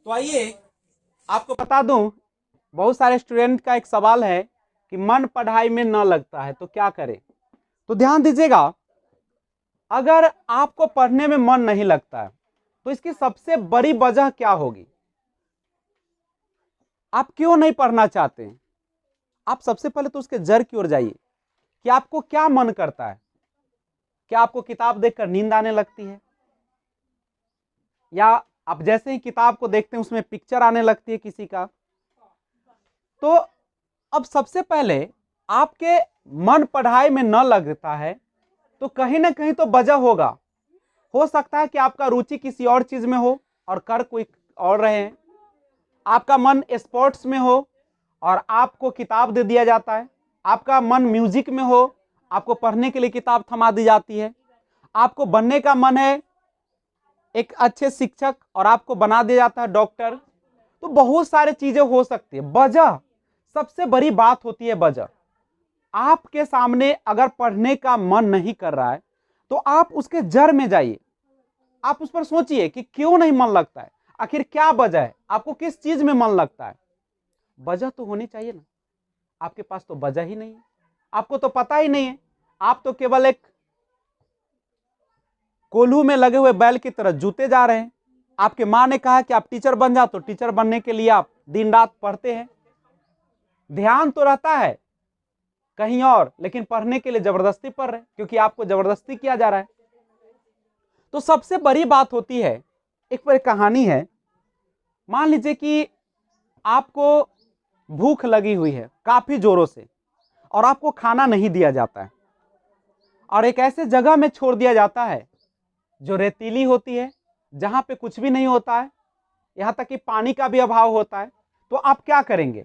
तो आइए आपको बता दूं, बहुत सारे स्टूडेंट का एक सवाल है कि मन पढ़ाई में न लगता है तो क्या करें। तो ध्यान दीजिएगा, अगर आपको पढ़ने में मन नहीं लगता है तो इसकी सबसे बड़ी वजह क्या होगी। आप क्यों नहीं पढ़ना चाहते हैं? आप सबसे पहले तो उसके जड़ की ओर जाइए कि आपको क्या मन करता है। क्या आपको किताब देखकर नींद आने लगती है, या आप जैसे ही किताब को देखते हैं उसमें पिक्चर आने लगती है किसी का। तो अब सबसे पहले आपके मन पढ़ाई में न लगता है तो कहीं ना कहीं तो वजह होगा। हो सकता है कि आपका रुचि किसी और चीज में हो और कर कोई और रहे हैं। आपका मन स्पोर्ट्स में हो और आपको किताब दे दिया जाता है। आपका मन म्यूजिक में हो, आपको पढ़ने के लिए किताब थमा दी जाती है। आपको बनने का मन है एक अच्छे शिक्षक और आपको बना दिया जाता है डॉक्टर। तो बहुत सारी चीजें हो सकती है। वजह सबसे बड़ी बात होती है वजह। आपके सामने अगर पढ़ने का मन नहीं कर रहा है तो आप उसके जड़ में जाइए। आप उस पर सोचिए कि क्यों नहीं मन लगता है, आखिर क्या वजह है, आपको किस चीज में मन लगता है। वजह तो होनी चाहिए ना। आपके पास तो वजह ही नहीं है, आपको तो पता ही नहीं है। आप तो केवल एक कोल्हू में लगे हुए बैल की तरह जूते जा रहे हैं। आपके माँ ने कहा कि आप टीचर बन जाओ, तो टीचर बनने के लिए आप दिन रात पढ़ते हैं। ध्यान तो रहता है कहीं और, लेकिन पढ़ने के लिए जबरदस्ती पढ़ रहे हैं क्योंकि आपको जबरदस्ती किया जा रहा है। तो सबसे बड़ी बात होती है, एक कहानी है। मान लीजिए कि आपको भूख लगी हुई है काफी जोरों से और आपको खाना नहीं दिया जाता है और एक ऐसे जगह में छोड़ दिया जाता है जो रेतीली होती है, जहां पे कुछ भी नहीं होता है, यहां तक कि पानी का भी अभाव होता है। तो आप क्या करेंगे?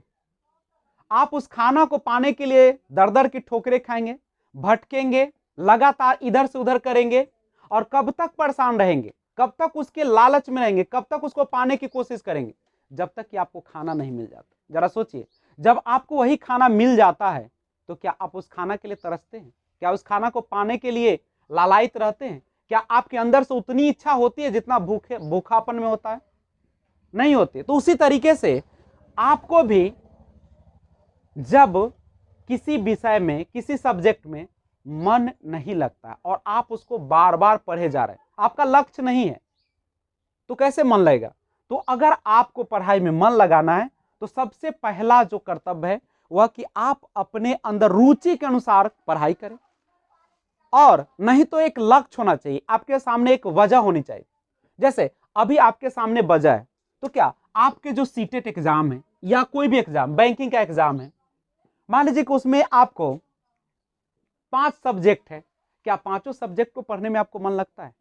आप उस खाना को पाने के लिए दर दर की ठोकरें खाएंगे, भटकेंगे, लगातार इधर से उधर करेंगे और कब तक परेशान रहेंगे, कब तक उसके लालच में रहेंगे, कब तक उसको पाने की कोशिश करेंगे, जब तक कि आपको खाना नहीं मिल जाता। जरा सोचिए, जब आपको वही खाना मिल जाता है तो क्या आप उस खाना के लिए तरसते हैं? क्या उस खाना को पाने के लिए लालायित रहते हैं? क्या आपके अंदर से उतनी इच्छा होती है जितना भूखापन में होता है? नहीं होती। तो उसी तरीके से आपको भी जब किसी विषय में, किसी सब्जेक्ट में मन नहीं लगता और आप उसको बार बार पढ़े जा रहे हैं, आपका लक्ष्य नहीं है, तो कैसे मन लगेगा? तो अगर आपको पढ़ाई में मन लगाना है तो सबसे पहला जो कर्तव्य है वह कि आप अपने अंदर रुचि के अनुसार पढ़ाई करें। और नहीं तो एक लक्ष्य होना चाहिए, आपके सामने एक वजह होनी चाहिए। जैसे अभी आपके सामने वजह है, तो क्या आपके जो सीटेट एग्जाम है या कोई भी एग्जाम, बैंकिंग का एग्जाम है, मान लीजिए कि उसमें आपको 5 सब्जेक्ट है। क्या पांचों सब्जेक्ट को पढ़ने में आपको मन लगता है?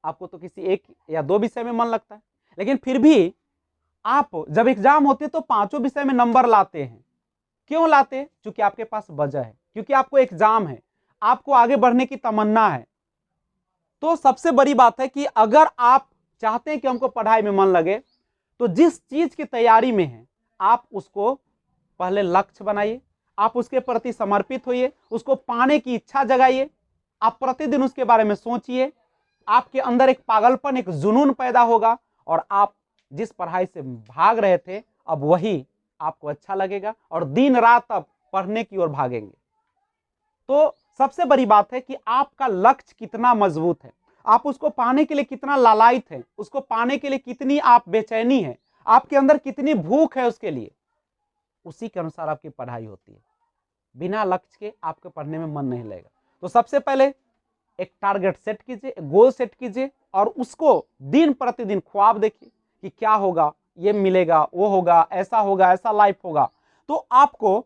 आपको तो किसी एक या दो विषय में मन लगता है, लेकिन फिर भी आप जब एग्जाम होते हैं तो पांचों विषय में नंबर लाते हैं। क्यों लाते हैं? क्योंकि आपके पास वजह है, क्योंकि आपको एग्जाम है, आपको आगे बढ़ने की तमन्ना है। तो सबसे बड़ी बात है कि अगर आप चाहते हैं कि हमको पढ़ाई में मन लगे तो जिस चीज की तैयारी में है आप उसको पहले लक्ष्य बनाइए, आप उसके प्रति समर्पित होइए, उसको पाने की इच्छा जगाइए, आप प्रतिदिन उसके बारे में सोचिए। आपके अंदर एक पागलपन, एक जुनून पैदा होगा और आप जिस पढ़ाई से भाग रहे थे अब वही आपको अच्छा लगेगा और दिन रात आप पढ़ने की ओर भागेंगे। तो सबसे बड़ी बात है कि आपका लक्ष्य कितना मजबूत है, आप उसको पाने के लिए कितना लालायित है, उसको पाने के लिए कितनी आप बेचैनी है, आपके अंदर कितनी भूख है उसके लिए, उसी के अनुसार आपकी पढ़ाई होती है। बिना लक्ष्य के आपके पढ़ने में मन नहीं लगेगा। तो सबसे पहले एक टारगेट सेट कीजिए, एक गोल सेट कीजिए और उसको दिन प्रतिदिन ख्वाब देखिए कि क्या होगा, ये मिलेगा, वो होगा, ऐसा लाइफ होगा। तो आपको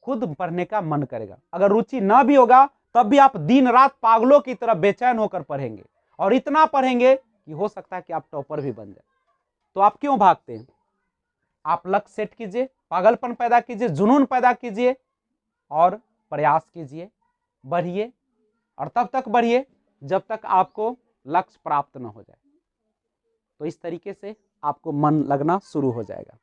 खुद पढ़ने का मन करेगा। अगर रुचि ना भी होगा तब भी आप दिन रात पागलों की तरह बेचैन होकर पढ़ेंगे और इतना पढ़ेंगे कि हो सकता है कि आप टॉपर भी बन जाए। तो आप क्यों भागते हैं? आप लक्ष्य सेट कीजिए, पागलपन पैदा कीजिए, जुनून पैदा कीजिए और प्रयास कीजिए, बढ़िए और तब तक बढ़िए जब तक आपको लक्ष्य प्राप्त न हो जाए। तो इस तरीके से आपको मन लगना शुरू हो जाएगा।